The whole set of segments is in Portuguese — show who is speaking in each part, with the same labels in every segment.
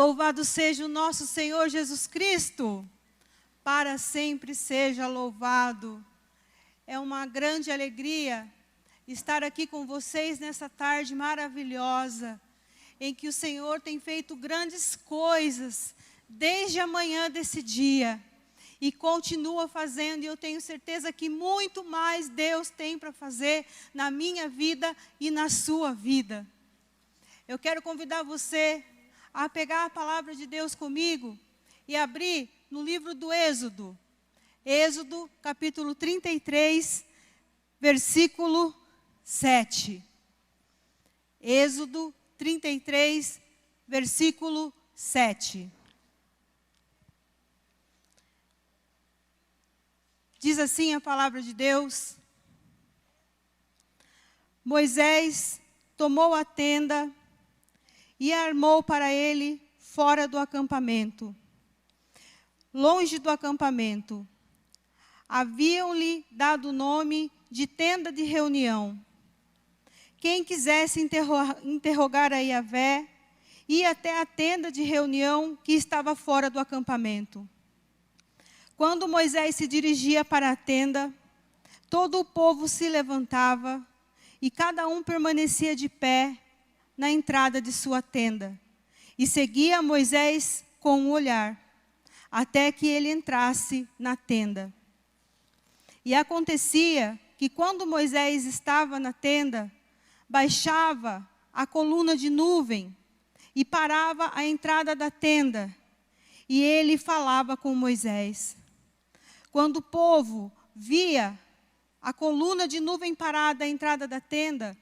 Speaker 1: Louvado seja o nosso Senhor Jesus Cristo, para sempre seja louvado. É uma grande alegria estar aqui com vocês nessa tarde maravilhosa, em que o Senhor tem feito grandes coisas desde a manhã desse dia, e continua fazendo, e eu tenho certeza que muito mais Deus tem para fazer na minha vida e na sua vida. Eu quero convidar você a pegar a palavra de Deus comigo e abrir no livro do Êxodo. Êxodo, capítulo 33, versículo 7. Êxodo 33, versículo 7. Diz assim a palavra de Deus: Moisés tomou a tenda e a armou para ele fora do acampamento. Longe do acampamento, haviam-lhe dado o nome de tenda de reunião. Quem quisesse interrogar a Yahvé, ia até a tenda de reunião que estava fora do acampamento. Quando Moisés se dirigia para a tenda, todo o povo se levantava e cada um permanecia de pé na entrada de sua tenda, e seguia Moisés com o olhar, até que ele entrasse na tenda. E acontecia que quando Moisés estava na tenda, baixava a coluna de nuvem e parava à entrada da tenda, e ele falava com Moisés. Quando o povo via a coluna de nuvem parada à entrada da tenda,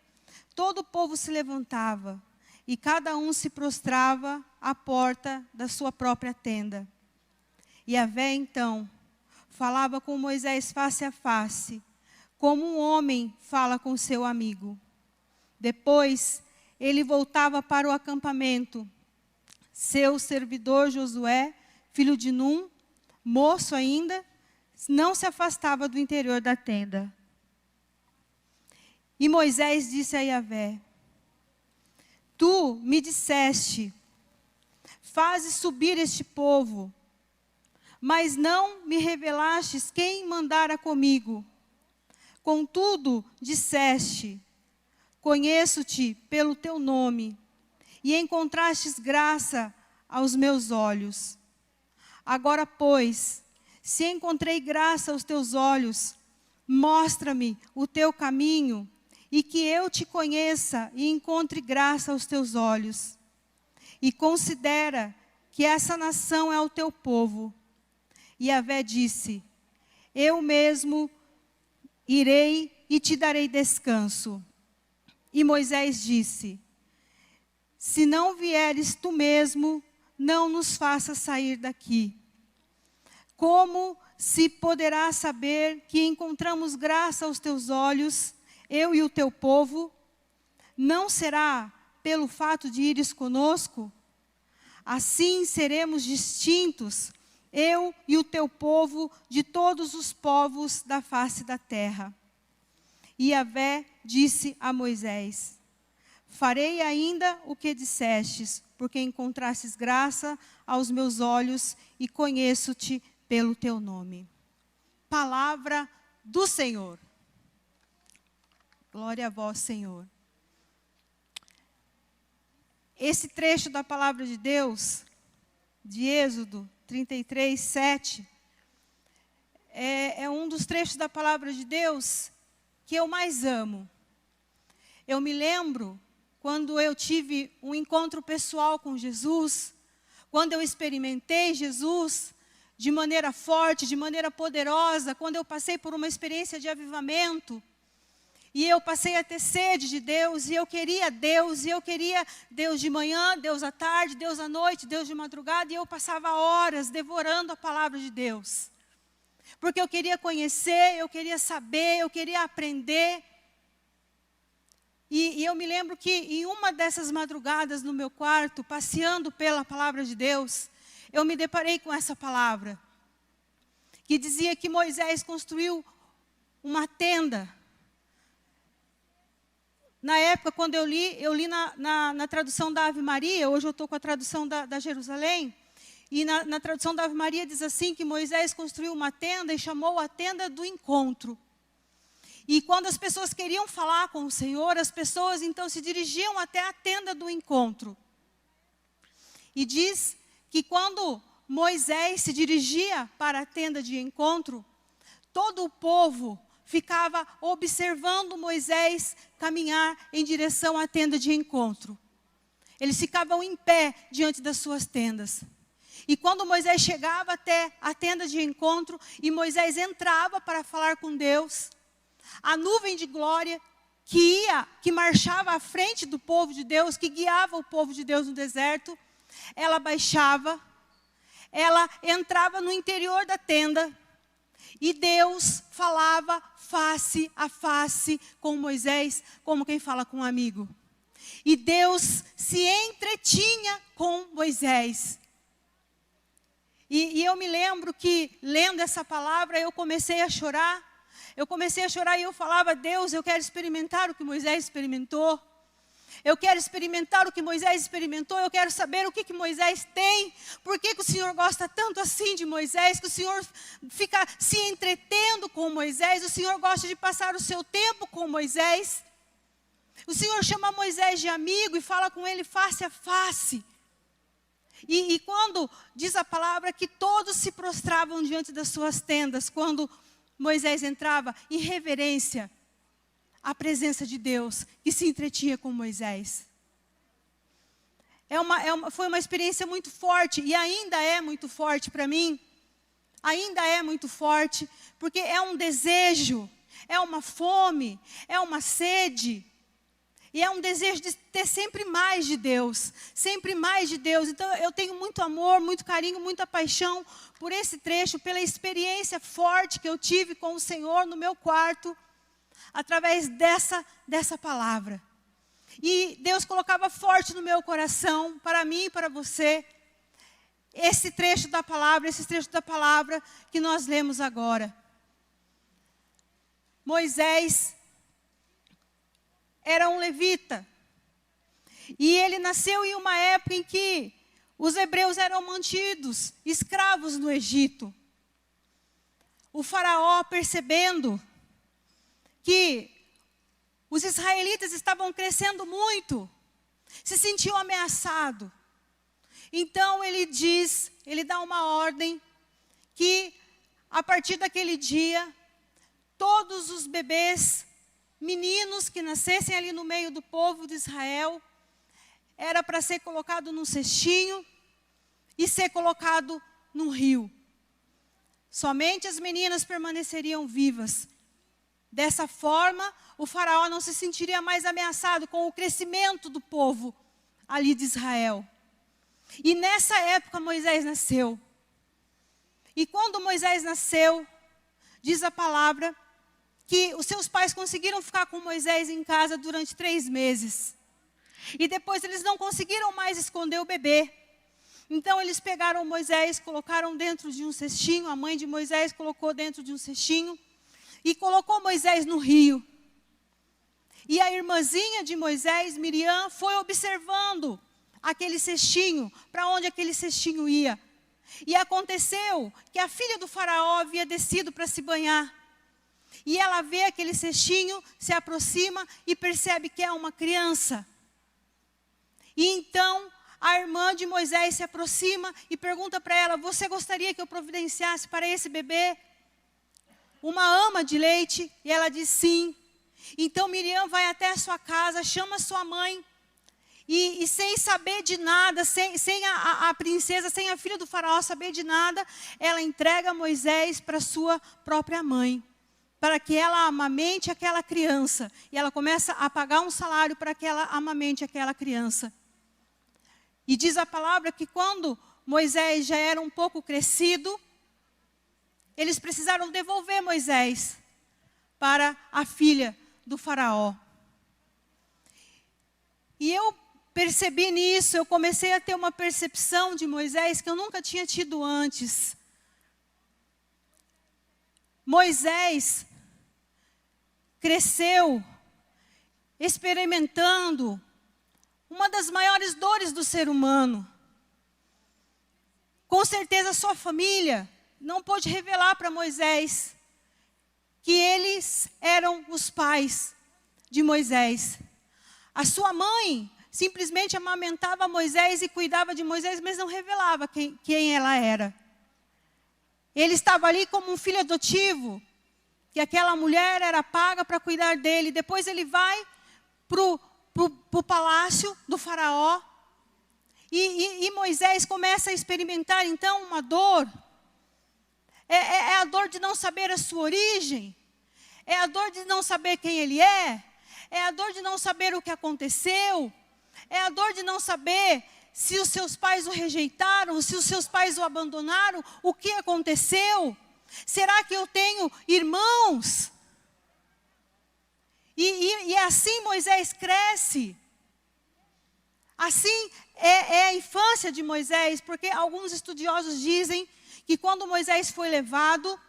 Speaker 1: todo o povo se levantava e cada um se prostrava à porta da sua própria tenda. E Yahvé, então, falava com Moisés face a face, como um homem fala com seu amigo. Depois, ele voltava para o acampamento. Seu servidor Josué, filho de Num, moço ainda, não se afastava do interior da tenda. E Moisés disse a Yahvé: Tu me disseste, faze subir este povo, mas não me revelastes quem mandara comigo. Contudo, disseste, conheço-te pelo teu nome, e encontrastes graça aos meus olhos. Agora, pois, se encontrei graça aos teus olhos, mostra-me o teu caminho, e que eu te conheça e encontre graça aos teus olhos. E considera que essa nação é o teu povo. E Yahvé disse: Eu mesmo irei e te darei descanso. E Moisés disse: Se não vieres tu mesmo, não nos faças sair daqui. Como se poderá saber que encontramos graça aos teus olhos, eu e o teu povo? Não será pelo fato de ires conosco? Assim seremos distintos, eu e o teu povo, de todos os povos da face da terra. E Yahvé disse a Moisés: Farei ainda o que dissestes, porque encontrastes graça aos meus olhos e conheço-te pelo teu nome. Palavra do Senhor. Glória a vós, Senhor. Esse trecho da palavra de Deus, de Êxodo 33, 7, é um dos trechos da palavra de Deus que eu mais amo. Eu me lembro quando eu tive um encontro pessoal com Jesus, quando eu experimentei Jesus de maneira forte, de maneira poderosa, quando eu passei por uma experiência de avivamento, e eu passei a ter sede de Deus, e eu queria Deus de manhã, Deus à tarde, Deus à noite, Deus de madrugada, e eu passava horas devorando a palavra de Deus. Porque eu queria conhecer, eu queria saber, eu queria aprender. E eu me lembro que em uma dessas madrugadas no meu quarto, passeando pela palavra de Deus, eu me deparei com essa palavra, que dizia que Moisés construiu uma tenda Na época, quando eu li na tradução da Ave Maria, hoje eu estou com a tradução da Jerusalém, e na tradução da Ave Maria diz assim, que Moisés construiu uma tenda e chamou a tenda do encontro. E quando as pessoas queriam falar com o Senhor, as pessoas então se dirigiam até a tenda do encontro. E diz que quando Moisés se dirigia para a tenda de encontro, todo o povo ficava observando Moisés caminhar em direção à tenda de encontro. Eles ficavam em pé diante das suas tendas. E quando Moisés chegava até a tenda de encontro, e Moisés entrava para falar com Deus, a nuvem de glória que marchava à frente do povo de Deus, que guiava o povo de Deus no deserto, ela baixava, ela entrava no interior da tenda, e Deus falava face a face com Moisés, como quem fala com um amigo. E Deus se entretinha com Moisés. E eu me lembro que, lendo essa palavra, eu comecei a chorar. Eu comecei a chorar e eu falava, Deus, eu quero experimentar o que Moisés experimentou. Eu quero experimentar o que Moisés experimentou, eu quero saber o que Moisés tem. Por que o Senhor gosta tanto assim de Moisés, que o Senhor fica se entretendo com Moisés, o Senhor gosta de passar o seu tempo com Moisés. O Senhor chama Moisés de amigo e fala com ele face a face. E quando diz a palavra que todos se prostravam diante das suas tendas, quando Moisés entrava em reverência à presença de Deus, que se entretinha com Moisés. Foi uma experiência muito forte, e ainda é muito forte para mim. Ainda é muito forte, porque é um desejo, é uma fome, é uma sede. E é um desejo de ter sempre mais de Deus, sempre mais de Deus. Então eu tenho muito amor, muito carinho, muita paixão por esse trecho, pela experiência forte que eu tive com o Senhor no meu quarto, através dessa palavra. E Deus colocava forte no meu coração, para mim e para você, esse trecho da palavra que nós lemos agora. Moisés era um levita. E ele nasceu em uma época em que os hebreus eram mantidos escravos no Egito. O faraó, percebendo que os israelitas estavam crescendo muito, se sentiu ameaçado. Então ele dá uma ordem que a partir daquele dia, todos os bebês, meninos que nascessem ali no meio do povo de Israel, era para ser colocado num cestinho e ser colocado num rio. Somente as meninas permaneceriam vivas. Dessa forma, o faraó não se sentiria mais ameaçado com o crescimento do povo ali de Israel. E nessa época Moisés nasceu. E quando Moisés nasceu, diz a palavra que os seus pais conseguiram ficar com Moisés em casa durante 3 meses. E depois eles não conseguiram mais esconder o bebê. Então eles pegaram Moisés, colocaram dentro de um cestinho, a mãe de Moisés colocou dentro de um cestinho, e colocou Moisés no rio. E a irmãzinha de Moisés, Miriam, foi observando aquele cestinho, para onde aquele cestinho ia. E aconteceu que a filha do faraó havia descido para se banhar. E ela vê aquele cestinho, se aproxima e percebe que é uma criança. E então a irmã de Moisés se aproxima e pergunta para ela, você gostaria que eu providenciasse para esse bebê uma ama de leite? E ela diz sim. Então Miriam vai até a sua casa, chama sua mãe, e sem saber de nada, sem a princesa, sem a filha do faraó saber de nada, ela entrega Moisés para sua própria mãe, para que ela amamente aquela criança. E ela começa a pagar um salário para que ela amamente aquela criança. E diz a palavra que quando Moisés já era um pouco crescido, eles precisaram devolver Moisés para a filha do faraó. E eu percebi nisso, eu comecei a ter uma percepção de Moisés que eu nunca tinha tido antes. Moisés cresceu experimentando uma das maiores dores do ser humano. Com certeza sua família não pôde revelar para Moisés que eles eram os pais de Moisés. A sua mãe simplesmente amamentava Moisés e cuidava de Moisés, mas não revelava quem ela era. Ele estava ali como um filho adotivo, que aquela mulher era paga para cuidar dele. Depois ele vai para o palácio do faraó. E Moisés começa a experimentar então uma dor. É a dor de não saber a sua origem. É a dor de não saber quem ele é. É a dor de não saber o que aconteceu. É a dor de não saber se os seus pais o rejeitaram, se os seus pais o abandonaram, o que aconteceu. Será que eu tenho irmãos? E assim Moisés cresce. Assim é a infância de Moisés, porque alguns estudiosos dizem que quando Moisés foi levado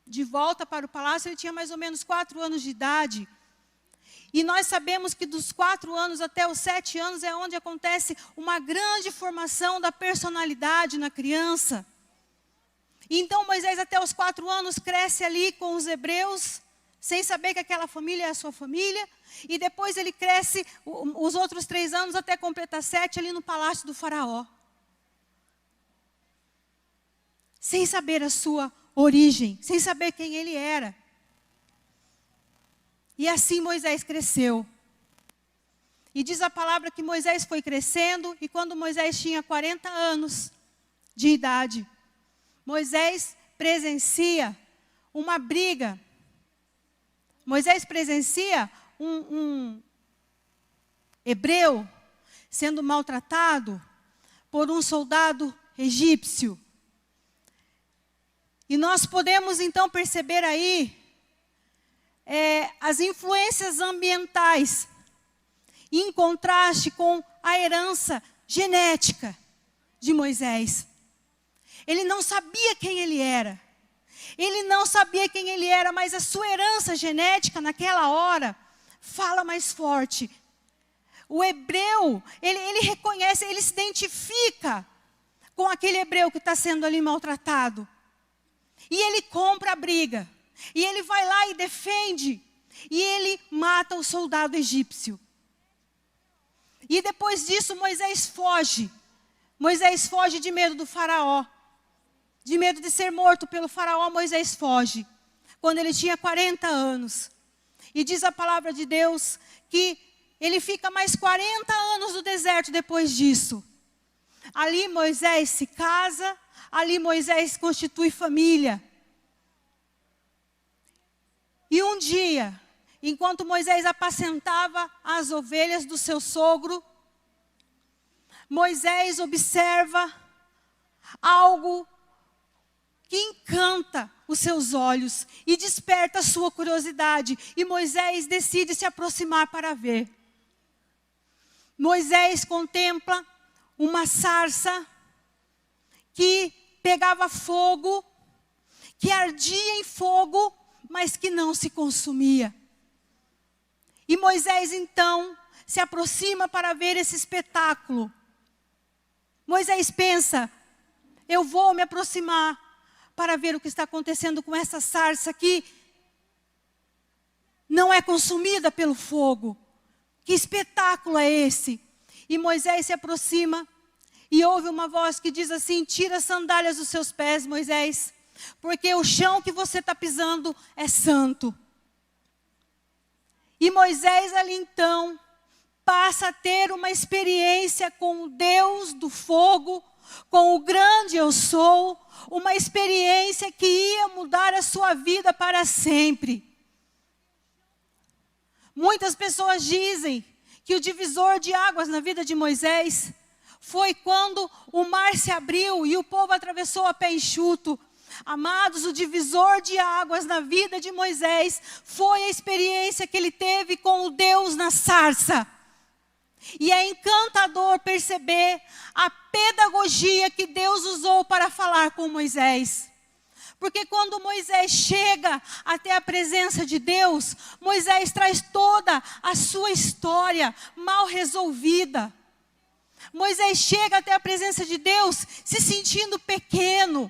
Speaker 1: de volta para o palácio, ele tinha mais ou menos 4 anos de idade. E nós sabemos que dos 4 anos até os 7 anos é onde acontece uma grande formação da personalidade na criança. Então Moisés até os 4 anos cresce ali com os hebreus, sem saber que aquela família é a sua família. E depois ele cresce os outros 3 anos até completar 7 ali no palácio do faraó. Sem saber a sua origem, sem saber quem ele era. E assim Moisés cresceu. E diz a palavra que Moisés foi crescendo, e quando Moisés tinha 40 anos de idade, Moisés presencia uma briga. Moisés presencia um hebreu sendo maltratado por um soldado egípcio. E nós podemos então perceber aí as influências ambientais em contraste com a herança genética de Moisés. Ele não sabia quem ele era. Ele não sabia quem ele era, mas a sua herança genética naquela hora fala mais forte. O hebreu, ele reconhece, ele se identifica com aquele hebreu que está sendo ali maltratado. E ele compra a briga. E ele vai lá e defende. E ele mata o soldado egípcio. E depois disso Moisés foge. Moisés foge de medo do faraó. De medo de ser morto pelo faraó, Moisés foge. Quando ele tinha 40 anos. E diz a palavra de Deus que ele fica mais 40 anos no deserto depois disso. Ali Moisés se casa. Ali Moisés constitui família. E um dia, enquanto Moisés apacentava as ovelhas do seu sogro, Moisés observa algo que encanta os seus olhos e desperta a sua curiosidade. E Moisés decide se aproximar para ver. Moisés contempla uma sarça que pegava fogo, que ardia em fogo, mas que não se consumia. E Moisés então se aproxima para ver esse espetáculo. Moisés pensa, eu vou me aproximar para ver o que está acontecendo com essa sarça que não é consumida pelo fogo. Que espetáculo é esse? E Moisés se aproxima e ouve uma voz que diz assim, tira as sandálias dos seus pés, Moisés, porque o chão que você está pisando é santo. E Moisés ali então passa a ter uma experiência com o Deus do fogo, com o grande eu sou, uma experiência que ia mudar a sua vida para sempre. Muitas pessoas dizem que o divisor de águas na vida de Moisés foi quando o mar se abriu e o povo atravessou a pé enxuto. Amados, o divisor de águas na vida de Moisés foi a experiência que ele teve com o Deus na sarça. E é encantador perceber a pedagogia que Deus usou para falar com Moisés. Porque quando Moisés chega até a presença de Deus, Moisés traz toda a sua história mal resolvida. Moisés chega até a presença de Deus se sentindo pequeno,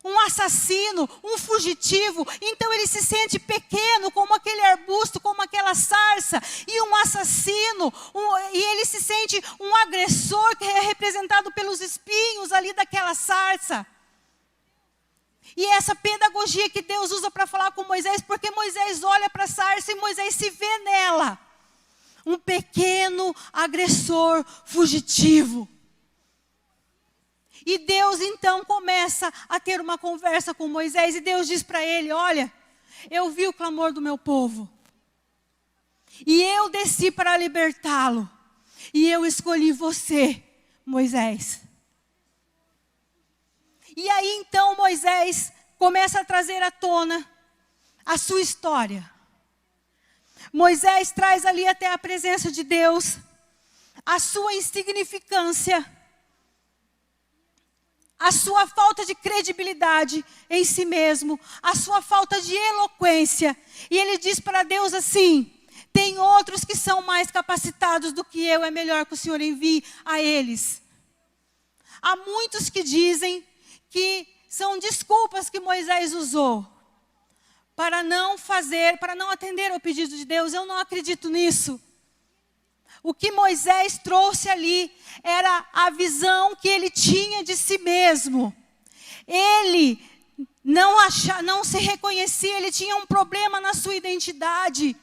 Speaker 1: um assassino, um fugitivo. Então ele se sente pequeno, como aquele arbusto, como aquela sarça, e um assassino, e ele se sente um agressor que é representado pelos espinhos ali daquela sarça. E essa pedagogia que Deus usa para falar com Moisés, porque Moisés olha para a sarça e Moisés se vê nela. Um pequeno agressor fugitivo. E Deus então começa a ter uma conversa com Moisés. E Deus diz para ele: olha, eu vi o clamor do meu povo. E eu desci para libertá-lo. E eu escolhi você, Moisés. E aí então Moisés começa a trazer à tona a sua história. Moisés traz ali até a presença de Deus a sua insignificância, a sua falta de credibilidade em si mesmo, a sua falta de eloquência. E ele diz para Deus assim: tem outros que são mais capacitados do que eu, é melhor que o Senhor envie a eles. Há muitos que dizem que são desculpas que Moisés usou para não atender ao pedido de Deus. Eu não acredito nisso. O que Moisés trouxe ali era a visão que ele tinha de si mesmo. Ele não se reconhecia, ele tinha um problema na sua identidade,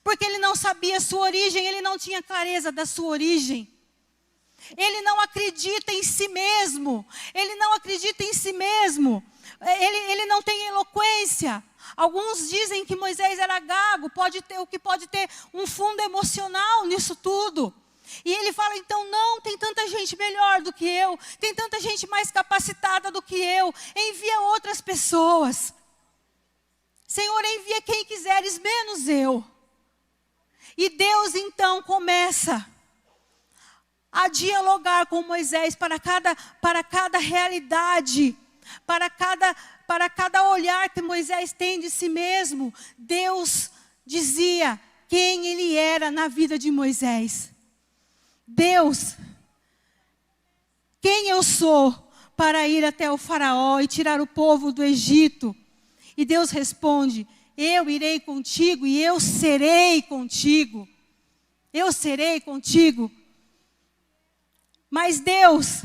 Speaker 1: porque ele não sabia a sua origem, ele não tinha clareza da sua origem. Ele não acredita em si mesmo, ele não tem eloquência. Alguns dizem que Moisés era gago, o que pode ter um fundo emocional nisso tudo. E ele fala, então, não, tem tanta gente melhor do que eu, tem tanta gente mais capacitada do que eu, envia outras pessoas. Senhor, envia quem quiseres, menos eu. E Deus, então, começa a dialogar com Moisés para cada realidade, para cada olhar que Moisés tem de si mesmo. Deus dizia quem ele era na vida de Moisés. Deus, quem eu sou para ir até o faraó e tirar o povo do Egito? E Deus responde, eu irei contigo e eu serei contigo. Eu serei contigo. Mas Deus,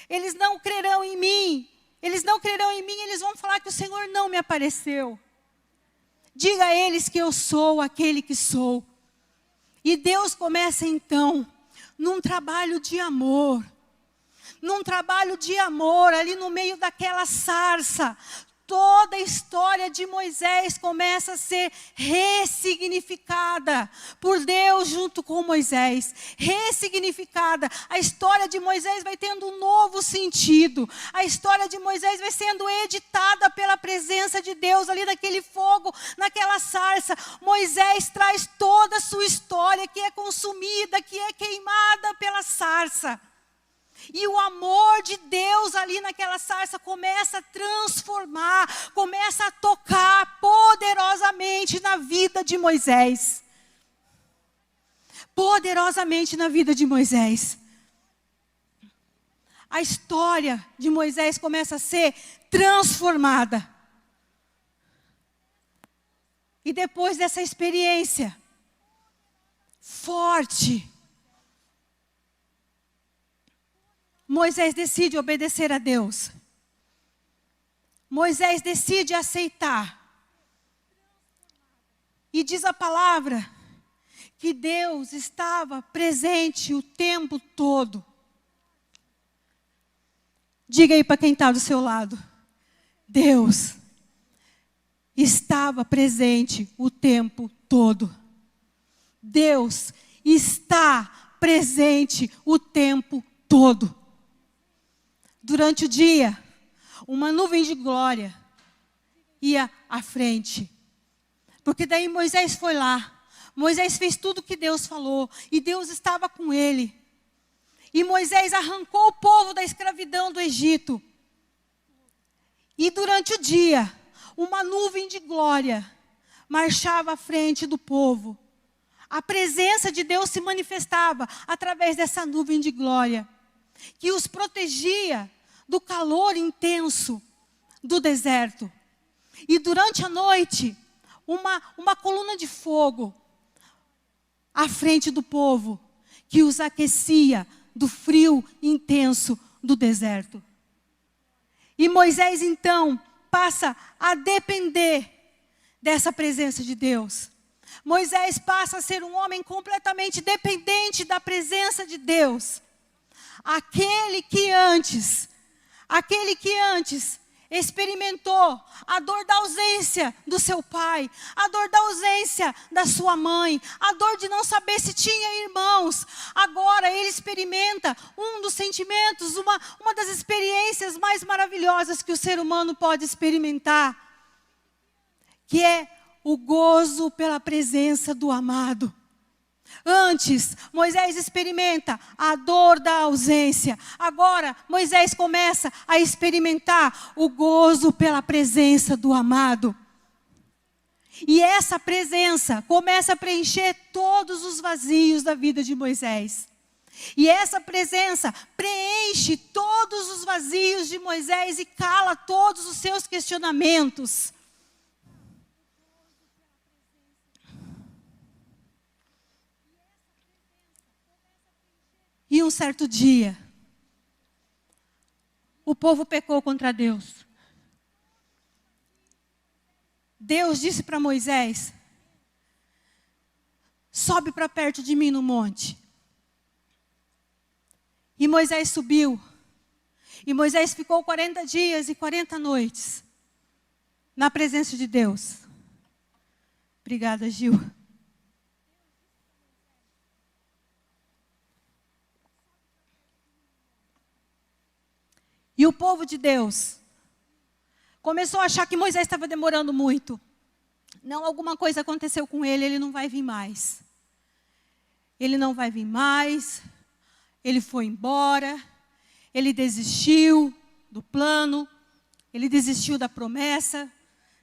Speaker 1: eles não crerão em mim. Eles não crerão em mim, eles vão falar que o Senhor não me apareceu. Diga a eles que eu sou aquele que sou. E Deus começa então, num trabalho de amor. Ali no meio daquela sarça. Toda a história de Moisés começa a ser ressignificada por Deus junto com Moisés. Ressignificada. A história de Moisés vai tendo um novo sentido. A história de Moisés vai sendo editada pela presença de Deus ali naquele fogo, naquela sarça. Moisés traz toda a sua história que é consumida, que é queimada pela sarça. E o amor de Deus ali naquela sarça começa a transformar, começa a tocar poderosamente na vida de Moisés. Poderosamente na vida de Moisés. A história de Moisés começa a ser transformada. E depois dessa experiência forte, Moisés decide obedecer a Deus. Moisés decide aceitar. E diz a palavra que Deus estava presente o tempo todo. Diga aí para quem está do seu lado. Deus estava presente o tempo todo. Deus está presente o tempo todo. Durante o dia, uma nuvem de glória ia à frente. Porque daí Moisés foi lá. Moisés fez tudo o que Deus falou. E Deus estava com ele. E Moisés arrancou o povo da escravidão do Egito. E durante o dia, uma nuvem de glória marchava à frente do povo. A presença de Deus se manifestava através dessa nuvem de glória, que os protegia do calor intenso do deserto. E durante a noite, uma coluna de fogo à frente do povo, que os aquecia do frio intenso do deserto. E Moisés, então, passa a depender dessa presença de Deus. Moisés passa a ser um homem completamente dependente da presença de Deus. Aquele que antes experimentou a dor da ausência do seu pai, a dor da ausência da sua mãe, a dor de não saber se tinha irmãos. Agora ele experimenta um dos sentimentos, uma das experiências mais maravilhosas que o ser humano pode experimentar, que é o gozo pela presença do amado. Antes, Moisés experimenta a dor da ausência. Agora, Moisés começa a experimentar o gozo pela presença do amado. E essa presença começa a preencher todos os vazios da vida de Moisés. E essa presença preenche todos os vazios de Moisés e cala todos os seus questionamentos. E um certo dia, o povo pecou contra Deus. Deus disse para Moisés: sobe para perto de mim no monte. E Moisés subiu. E Moisés ficou 40 dias e 40 noites na presença de Deus. Obrigada, Gil. E o povo de Deus começou a achar que Moisés estava demorando muito. Não, alguma coisa aconteceu com ele, ele não vai vir mais. Ele não vai vir mais. Ele foi embora. Ele desistiu do plano. Ele desistiu da promessa.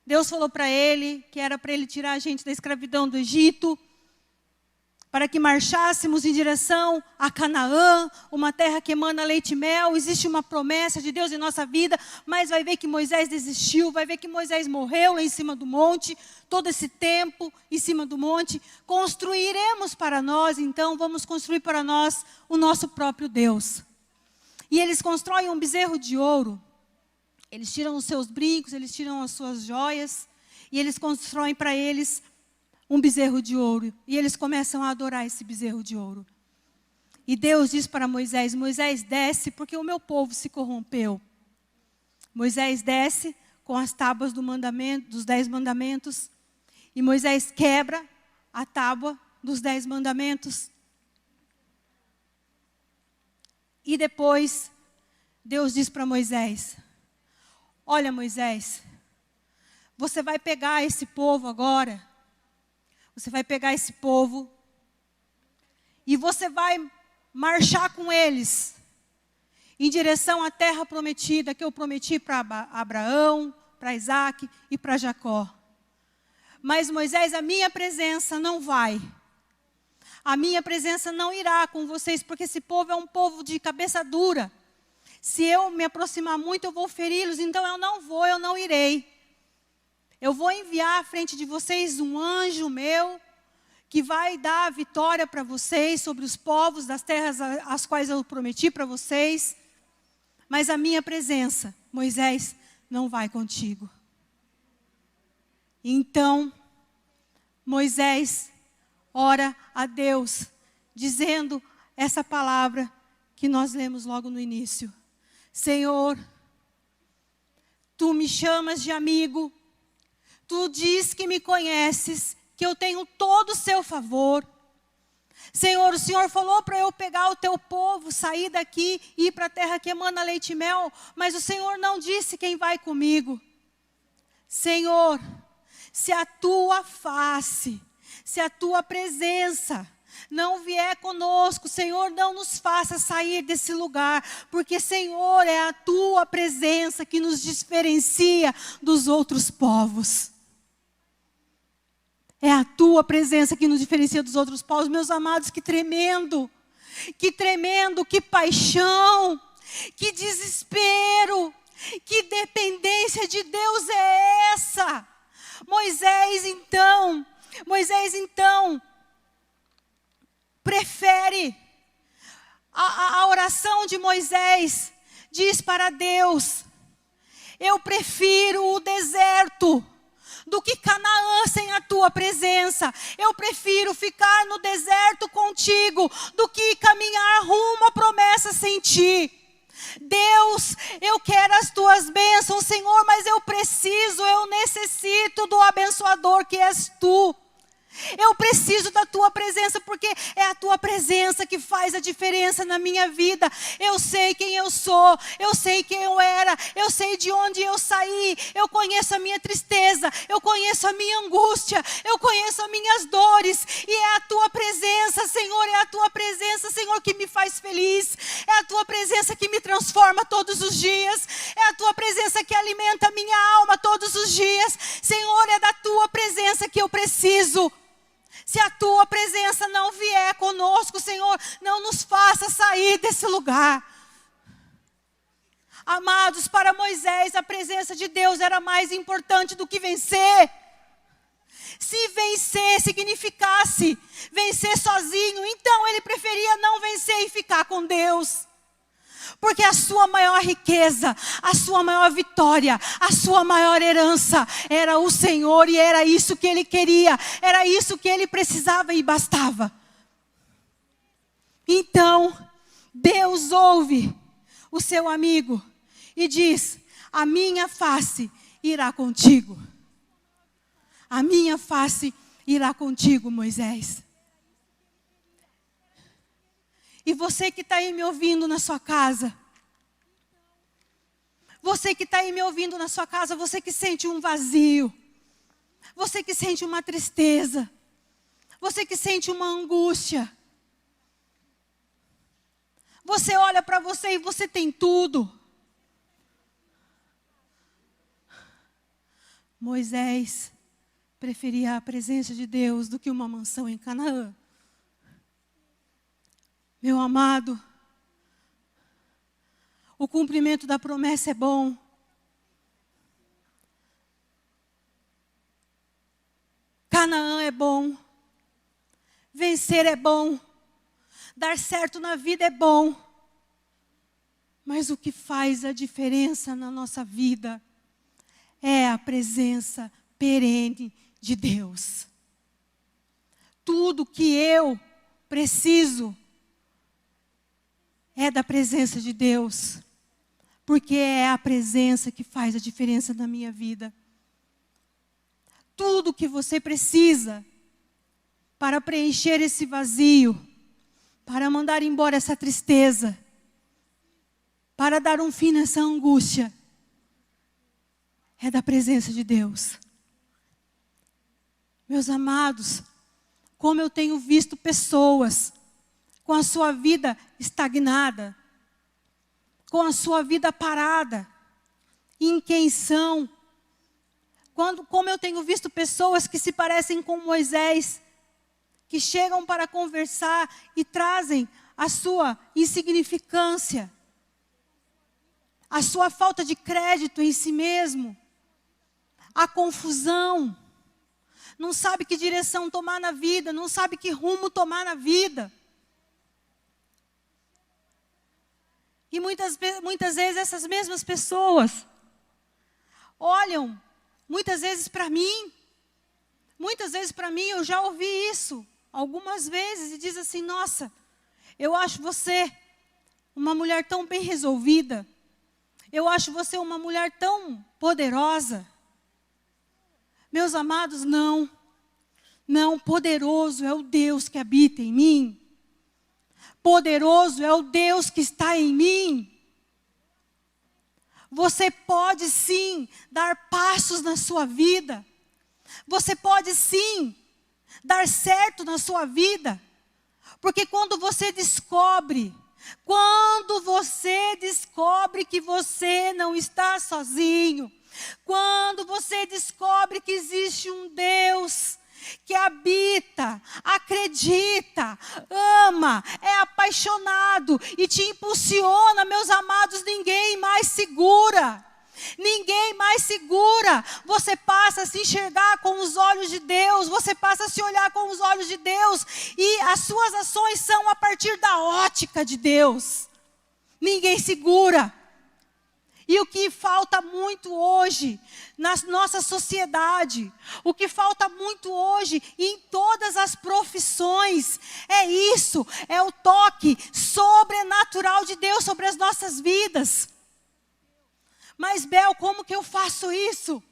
Speaker 1: Deus falou para ele que era para ele tirar a gente da escravidão do Egito, para que marchássemos em direção a Canaã, uma terra que emana leite e mel. Existe uma promessa de Deus em nossa vida, mas vai ver que Moisés desistiu, vai ver que Moisés morreu lá em cima do monte, todo esse tempo em cima do monte. Construiremos para nós, então, vamos construir para nós o nosso próprio Deus. E eles constroem um bezerro de ouro, eles tiram os seus brincos, eles tiram as suas joias, e eles constroem para eles um bezerro de ouro. E eles começam a adorar esse bezerro de ouro. E Deus diz para Moisés: Moisés, desce, porque o meu povo se corrompeu. Moisés desce com as tábuas dos 10 mandamentos. E Moisés quebra a tábua dos 10 mandamentos. E depois, Deus diz para Moisés: olha, Moisés, você vai pegar esse povo agora. Você vai pegar esse povo e você vai marchar com eles em direção à terra prometida que eu prometi para Abraão, para Isaac e para Jacó. Mas Moisés, a minha presença não vai. A minha presença não irá com vocês, porque esse povo é um povo de cabeça dura. Se eu me aproximar muito, eu vou feri-los, então eu não irei. Eu vou enviar à frente de vocês um anjo meu, que vai dar a vitória para vocês sobre os povos das terras as quais eu prometi para vocês. Mas a minha presença, Moisés, não vai contigo. Então, Moisés ora a Deus, dizendo essa palavra que nós lemos logo no início. Senhor, Tu me chamas de amigo. Tu diz que me conheces, que eu tenho todo o seu favor. Senhor, o Senhor falou para eu pegar o teu povo, sair daqui e ir para a terra que emana leite e mel, mas o Senhor não disse quem vai comigo. Senhor, se a tua face, se a tua presença não vier conosco, Senhor, não nos faça sair desse lugar, porque, Senhor, é a tua presença que nos diferencia dos outros povos. É a tua presença que nos diferencia dos outros povos. Meus amados, que tremendo, que paixão, que desespero, que dependência de Deus é essa? Moisés então, prefere, a oração de Moisés diz para Deus: eu prefiro o deserto do que Canaã sem a tua presença. Eu prefiro ficar no deserto contigo do que caminhar rumo à promessa sem ti. Deus, eu quero as tuas bênçãos, Senhor, mas eu necessito do abençoador que és tu. Eu preciso da tua presença, porque é a tua presença que faz a diferença na minha vida. Eu sei quem eu sou, eu sei quem eu era, eu sei de onde eu saí, eu conheço a minha tristeza, eu conheço a minha angústia, eu conheço as minhas dores, e é a tua presença, Senhor, é a tua presença, Senhor, que me faz feliz, é a tua presença que me transforma todos os dias, é a tua presença que alimenta a minha alma todos os dias. Senhor, é da tua presença que eu preciso. Se a tua presença não vier conosco, Senhor, não nos faça sair desse lugar. Amados, para Moisés a presença de Deus era mais importante do que vencer. Se vencer significasse vencer sozinho, então ele preferia não vencer e ficar com Deus. Porque a sua maior riqueza, a sua maior vitória, a sua maior herança era o Senhor, e era isso que ele queria, era isso que ele precisava e bastava. Então, Deus ouve o seu amigo e diz: a minha face irá contigo. A minha face irá contigo, Moisés. E você que está aí me ouvindo na sua casa, você que está aí me ouvindo na sua casa, você que sente um vazio, você que sente uma tristeza, você que sente uma angústia, você olha para você e você tem tudo. Moisés preferia a presença de Deus do que uma mansão em Canaã. Meu amado, o cumprimento da promessa é bom. Canaã é bom. Vencer é bom. Dar certo na vida é bom. Mas o que faz a diferença na nossa vida é a presença perene de Deus. Tudo que eu preciso é da presença de Deus, porque é a presença que faz a diferença na minha vida. Tudo que você precisa para preencher esse vazio, para mandar embora essa tristeza, para dar um fim nessa angústia, é da presença de Deus. Meus amados, como eu tenho visto pessoas com a sua vida estagnada, com a sua vida parada, em quem são. Como eu tenho visto pessoas que se parecem com Moisés, que chegam para conversar e trazem a sua insignificância, a sua falta de crédito em si mesmo, a confusão, não sabe que direção tomar na vida, não sabe que rumo tomar na vida. E muitas vezes essas mesmas pessoas olham, muitas vezes para mim, eu já ouvi isso algumas vezes, e diz assim: nossa, eu acho você uma mulher tão bem resolvida, eu acho você uma mulher tão poderosa. Meus amados, não, poderoso é o Deus que habita em mim. Poderoso é o Deus que está em mim. Você pode sim dar passos na sua vida. Você pode sim dar certo na sua vida. Porque quando você descobre que você não está sozinho, quando você descobre que existe um Deus que habita, acredita, ama, é apaixonado e te impulsiona, meus amados, ninguém mais segura. Ninguém mais segura. Você passa a se enxergar com os olhos de Deus, você passa a se olhar com os olhos de Deus, e as suas ações são a partir da ótica de Deus. Ninguém segura. E o que falta muito hoje na nossa sociedade, o que falta muito hoje em todas as profissões, é isso, é o toque sobrenatural de Deus sobre as nossas vidas. Mas, Bel, como que eu faço isso?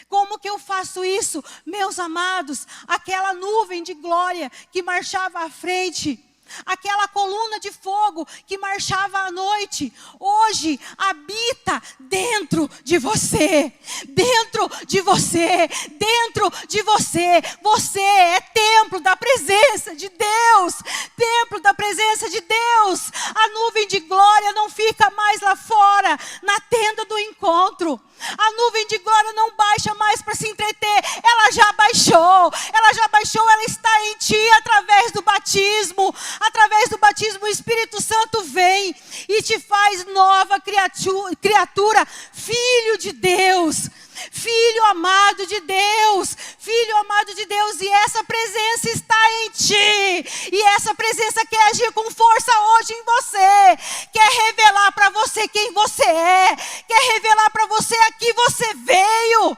Speaker 1: Como que eu faço isso? Meus amados, aquela nuvem de glória que marchava à frente, aquela coluna de fogo que marchava à noite, hoje habita dentro de você. Dentro de você. Dentro de você. Você é templo da presença de Deus. Templo da presença de Deus. A nuvem de glória não fica mais lá fora, na tenda do encontro. A nuvem de glória não baixa mais para se entreter. Ela já baixou. Ela está em ti através do batismo. Através do batismo, o Espírito Santo vem e te faz nova criatura, filho de Deus. Filho amado de Deus, filho amado de Deus, e essa presença está em ti, e essa presença quer agir com força hoje em você, quer revelar para você quem você é, quer revelar para você a que você veio,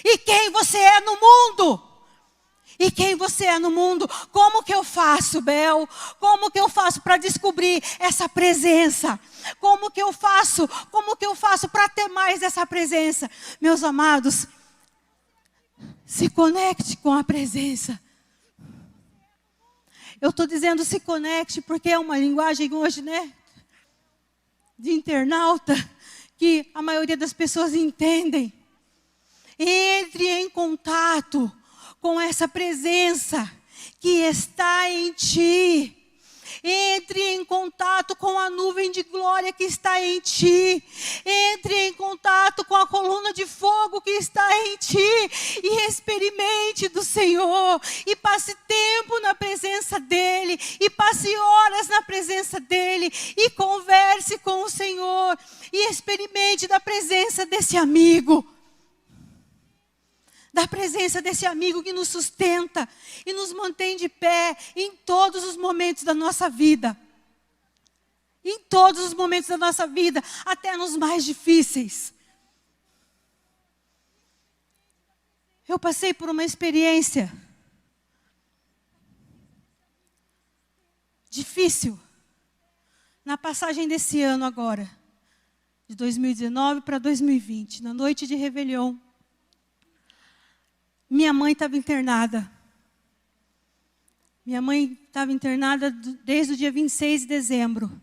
Speaker 1: e quem você é no mundo. E quem você é no mundo? Como que eu faço, Bel? Como que eu faço para descobrir essa presença? Como que eu faço? Como que eu faço para ter mais dessa presença? Meus amados, se conecte com a presença. Eu estou dizendo se conecte porque é uma linguagem hoje, né? De internauta, que a maioria das pessoas entendem. Entre em contato com essa presença que está em ti. Entre em contato com a nuvem de glória que está em ti. Entre em contato com a coluna de fogo que está em ti. E experimente do Senhor. E passe tempo na presença dEle. E passe horas na presença dEle. E converse com o Senhor. E experimente da presença desse amigo. Da presença desse amigo que nos sustenta e nos mantém de pé em todos os momentos da nossa vida. Em todos os momentos da nossa vida, até nos mais difíceis. Eu passei por uma experiência difícil na passagem desse ano agora, de 2019 para 2020, na noite de Réveillon. Minha mãe estava internada. Minha mãe estava internada desde o dia 26 de dezembro.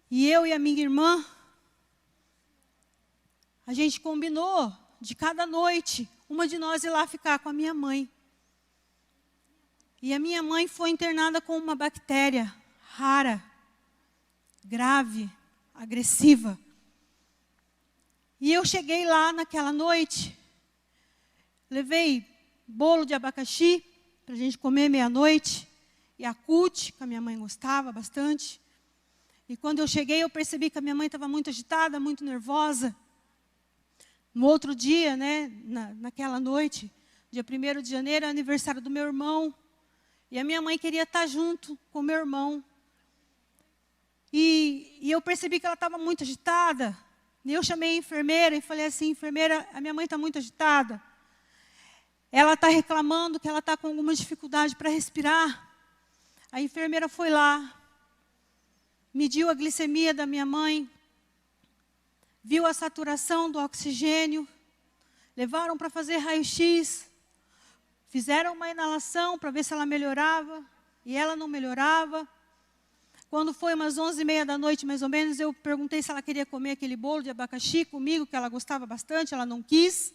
Speaker 1: E eu e a minha irmã, a gente combinou de cada noite, uma de nós ir lá ficar com a minha mãe. E a minha mãe foi internada com uma bactéria rara, grave, agressiva. E eu cheguei lá naquela noite. Levei bolo de abacaxi para a gente comer meia-noite. Yakult, que a minha mãe gostava bastante. E quando eu cheguei, eu percebi que a minha mãe estava muito agitada, muito nervosa. No outro dia, né, naquela noite, dia 1º de janeiro, é aniversário do meu irmão. E a minha mãe queria estar junto com o meu irmão. E eu percebi que ela estava muito agitada. E eu chamei a enfermeira e falei assim, enfermeira, a minha mãe está muito agitada. Ela está reclamando que ela está com alguma dificuldade para respirar. A enfermeira foi lá, mediu a glicemia da minha mãe, viu a saturação do oxigênio, levaram para fazer raio-x, fizeram uma inalação para ver se ela melhorava, e ela não melhorava. Quando foi umas 11h30 da noite, mais ou menos, eu perguntei se ela queria comer aquele bolo de abacaxi comigo, que ela gostava bastante, ela não quis.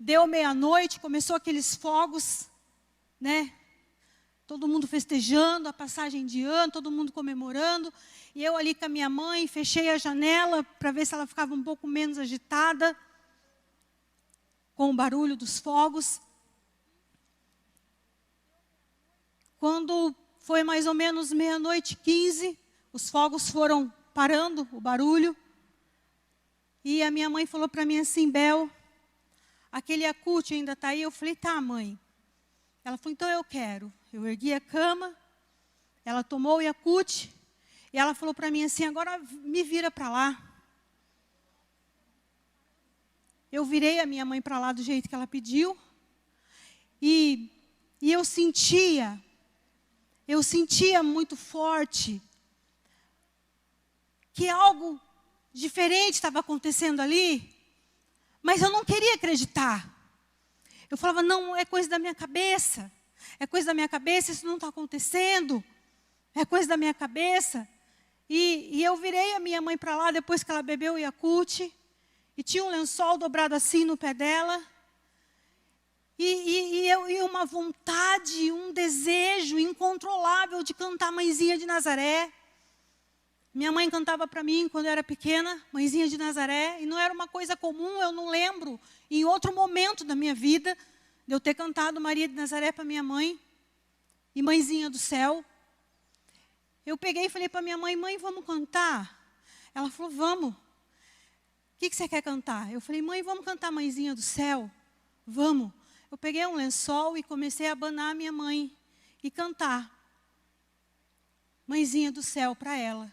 Speaker 1: Deu meia-noite, começou aqueles fogos, né, todo mundo festejando a passagem de ano, todo mundo comemorando. E eu ali com a minha mãe, fechei a janela para ver se ela ficava um pouco menos agitada com o barulho dos fogos. Quando foi mais ou menos 00:15, os fogos foram parando, o barulho. E a minha mãe falou para mim assim: Bel, aquele Yakult ainda está aí? Eu falei: tá, mãe. Ela falou: então eu quero. Eu ergui a cama, ela tomou o Yakult, e ela falou para mim assim: agora me vira para lá. Eu virei a minha mãe para lá do jeito que ela pediu, e eu sentia muito forte que algo diferente estava acontecendo ali, mas eu não queria acreditar. Eu falava: não, é coisa da minha cabeça, é coisa da minha cabeça, isso não está acontecendo, é coisa da minha cabeça. E eu virei a minha mãe para lá depois que ela bebeu o Yakult, e tinha um lençol dobrado assim no pé dela, e uma vontade, um desejo incontrolável de cantar Mãezinha de Nazaré. Minha mãe cantava para mim quando eu era pequena, Mãezinha de Nazaré, e não era uma coisa comum, eu não lembro, em outro momento da minha vida, de eu ter cantado Maria de Nazaré para minha mãe, e Mãezinha do Céu. Eu peguei e falei para minha mãe: mãe, vamos cantar? Ela falou: vamos. O que você quer cantar? Eu falei: mãe, vamos cantar Mãezinha do Céu? Vamos. Eu peguei um lençol e comecei a abanar a minha mãe e cantar Mãezinha do Céu para ela.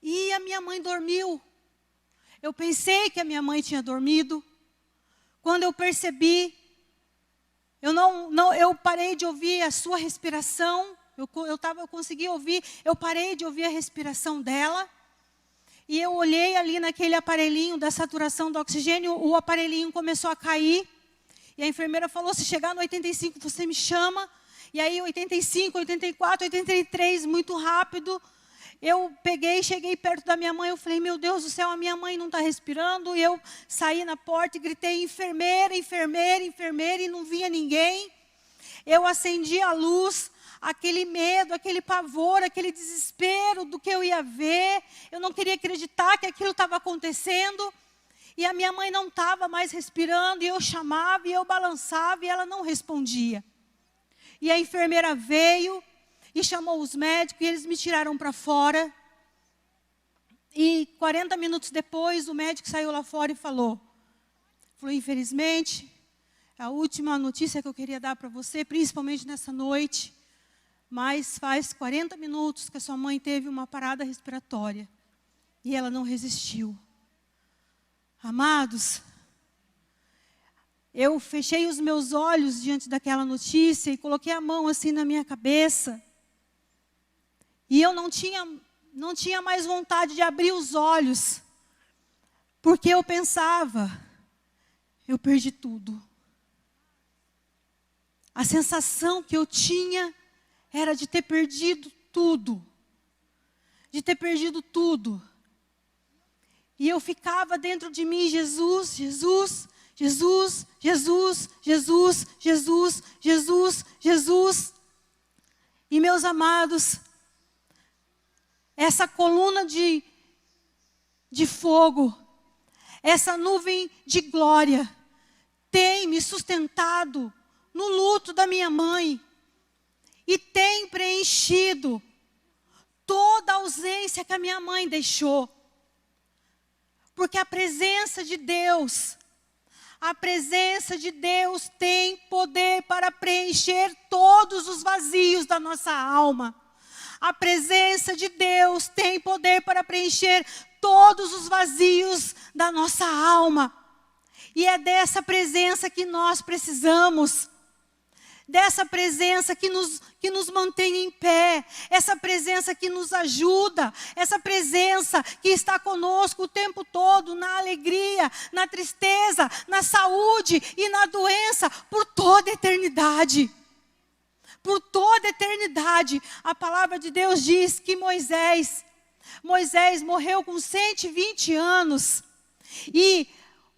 Speaker 1: E a minha mãe dormiu. Eu pensei que a minha mãe tinha dormido. Quando eu percebi, eu parei de ouvir a sua respiração. Eu consegui ouvir, eu parei de ouvir a respiração dela. E eu olhei ali naquele aparelhinho da saturação do oxigênio, o aparelhinho começou a cair. E a enfermeira falou: se chegar no 85, você me chama. E aí 85, 84, 83, muito rápido. Eu peguei, cheguei perto da minha mãe, eu falei: meu Deus do céu, a minha mãe não está respirando. E eu saí na porta e gritei: enfermeira, enfermeira, enfermeira, e não vinha ninguém. Eu acendi a luz, aquele medo, aquele pavor, aquele desespero do que eu ia ver. Eu não queria acreditar que aquilo estava acontecendo. E a minha mãe não estava mais respirando, e eu chamava, e eu balançava, e ela não respondia. E a enfermeira veio e chamou os médicos, e eles me tiraram para fora. E 40 minutos depois, o médico saiu lá fora e falou: infelizmente, a última notícia que eu queria dar para você, principalmente nessa noite, mas faz 40 minutos que a sua mãe teve uma parada respiratória, e ela não resistiu. Amados, eu fechei os meus olhos diante daquela notícia e coloquei a mão assim na minha cabeça. E eu não tinha mais vontade de abrir os olhos, porque eu pensava: eu perdi tudo. A sensação que eu tinha era de ter perdido tudo. De ter perdido tudo. E eu ficava dentro de mim: Jesus, Jesus, Jesus, Jesus, Jesus, Jesus, Jesus, Jesus. E meus amados, essa coluna de fogo, essa nuvem de glória, tem me sustentado no luto da minha mãe. E tem preenchido toda a ausência que a minha mãe deixou. Porque a presença de Deus tem poder para preencher todos os vazios da nossa alma. A presença de Deus tem poder para preencher todos os vazios da nossa alma. E é dessa presença que nós precisamos. Dessa presença que nos mantém em pé, essa presença que nos ajuda, essa presença que está conosco o tempo todo, na alegria, na tristeza, na saúde e na doença, por toda a eternidade. Por toda a eternidade. A palavra de Deus diz que Moisés morreu com 120 anos, e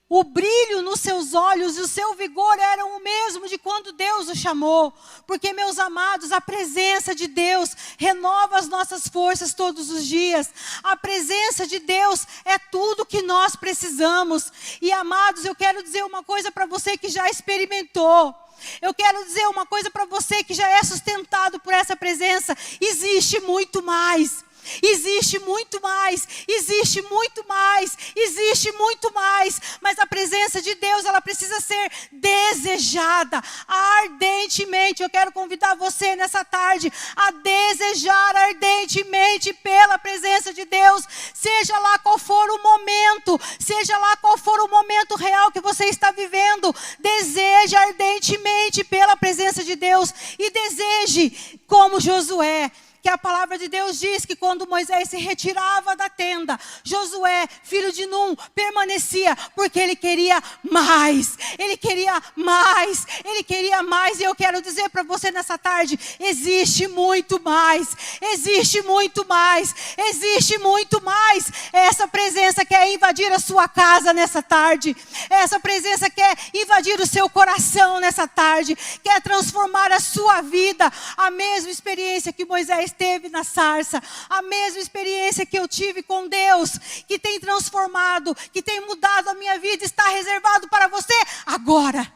Speaker 1: O brilho nos seus olhos e o seu vigor eram o mesmo de quando Deus o chamou. Porque, meus amados, a presença de Deus renova as nossas forças todos os dias. A presença de Deus é tudo que nós precisamos. E, amados, eu quero dizer uma coisa para você que já experimentou. Eu quero dizer uma coisa para você que já é sustentado por essa presença. Existe muito mais. Existe muito mais, existe muito mais, existe muito mais. Mas a presença de Deus, ela precisa ser desejada ardentemente. Eu quero convidar você nessa tarde a desejar ardentemente pela presença de Deus. Seja lá qual for o momento, seja lá qual for o momento real que você está vivendo, deseje ardentemente pela presença de Deus. E deseje como Josué. Que a palavra de Deus diz que quando Moisés se retirava da tenda, Josué, filho de Num, permanecia, porque ele queria mais, ele queria mais, ele queria mais. E eu quero dizer para você nessa tarde, existe muito mais, existe muito mais, existe muito mais. Essa presença quer invadir a sua casa nessa tarde, essa presença quer invadir o seu coração nessa tarde, quer transformar a sua vida. A mesma experiência que Moisés teve na sarça, a mesma experiência que eu tive com Deus, que tem transformado, que tem mudado a minha vida, está reservado para você agora.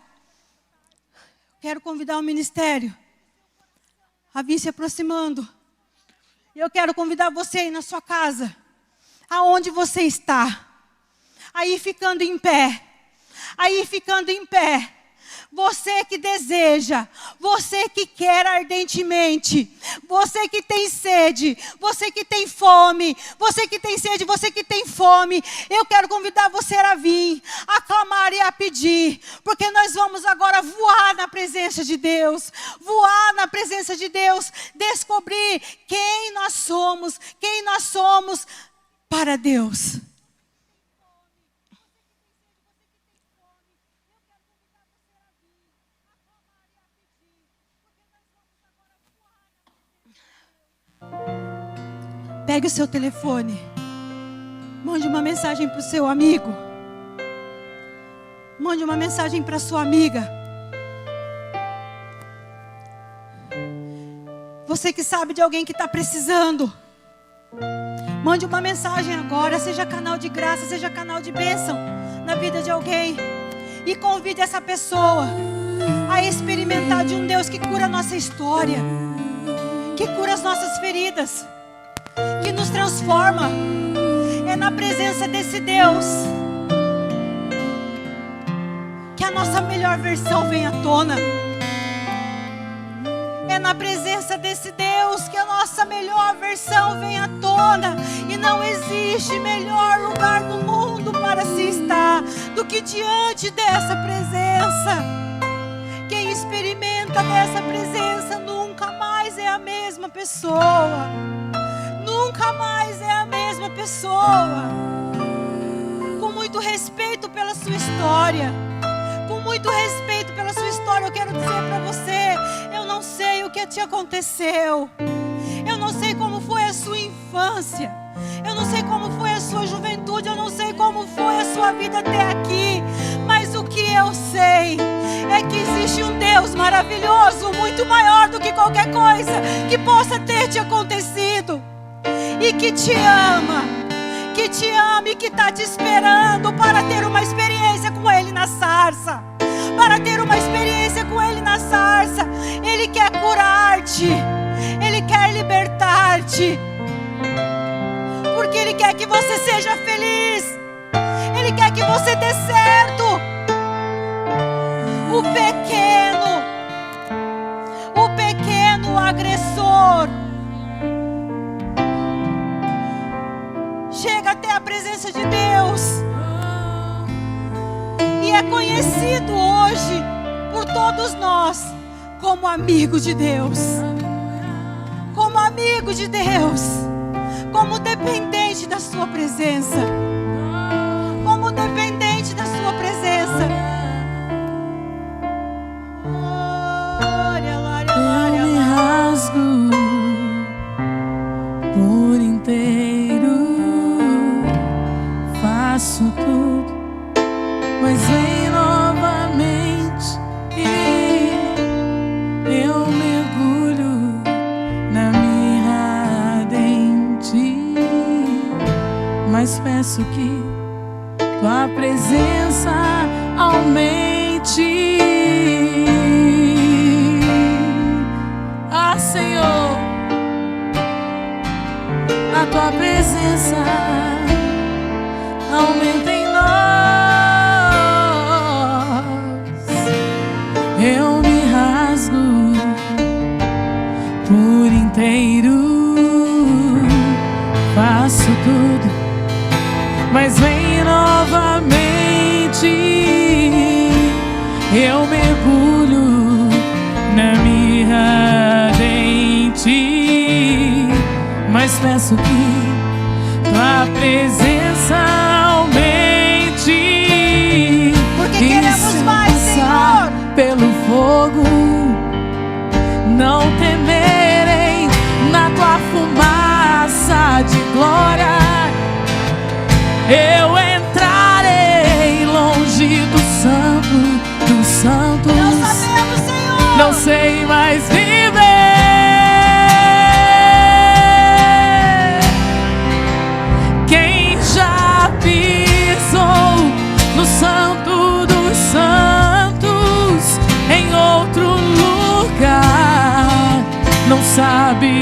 Speaker 1: Quero convidar o ministério a vir se aproximando. Eu quero convidar você aí na sua casa, aonde você está, aí ficando em pé, aí ficando em pé. Você que deseja, você que quer ardentemente, você que tem sede, você que tem fome, você que tem sede, você que tem fome, eu quero convidar você a vir, a clamar e a pedir, porque nós vamos agora voar na presença de Deus, voar na presença de Deus, descobrir quem nós somos para Deus. Pegue o seu telefone, mande uma mensagem para o seu amigo, mande uma mensagem para a sua amiga. Você que sabe de alguém que está precisando, mande uma mensagem agora, seja canal de graça, seja canal de bênção na vida de alguém. E convide essa pessoa a experimentar de um Deus que cura a nossa história, que cura as nossas feridas, que nos transforma. É na presença desse Deus que a nossa melhor versão vem à tona. É na presença desse Deus que a nossa melhor versão vem à tona. E não existe melhor lugar no mundo para se estar do que diante dessa presença. Quem experimenta dessa presença nunca mais é a mesma pessoa. Nunca mais é a mesma pessoa. Com muito respeito pela sua história, com muito respeito pela sua história, eu quero dizer para você, eu não sei o que te aconteceu, eu não sei como foi a sua infância, eu não sei como foi a sua juventude, eu não sei como foi a sua vida até aqui, mas o que eu sei é que existe um Deus maravilhoso, muito maior do que qualquer coisa que possa ter te acontecido. E que te ama e que está te esperando para ter uma experiência com Ele na sarça. Para ter uma experiência com Ele na sarça. Ele quer curar-te, Ele quer libertar-te, porque Ele quer que você seja feliz, Ele quer que você dê certo. O pequeno agressor chega até a presença de Deus e é conhecido hoje por todos nós como amigo de Deus, como amigo de Deus, como dependente da sua presença, como dependente da sua presença.
Speaker 2: Eu me rasgo por inteiro, faço tudo mas vem novamente e eu mergulho na mirra ardente, mas peço que tua presença aumente. Ah, Senhor, a tua presença aumenta em nós. Eu me rasgo por inteiro, faço tudo, mas vem novamente. Eu mergulho na mirra ardente, mas peço que tua presença aumente.
Speaker 1: Porque queremos mais, Senhor.
Speaker 2: Pelo fogo, não temerem na tua fumaça de glória. Eu entrarei longe do santo dos santos.
Speaker 1: Não sabemos, Senhor.
Speaker 2: Não sei mais viver. Quem já pisou no santo dos santos em outro lugar não sabe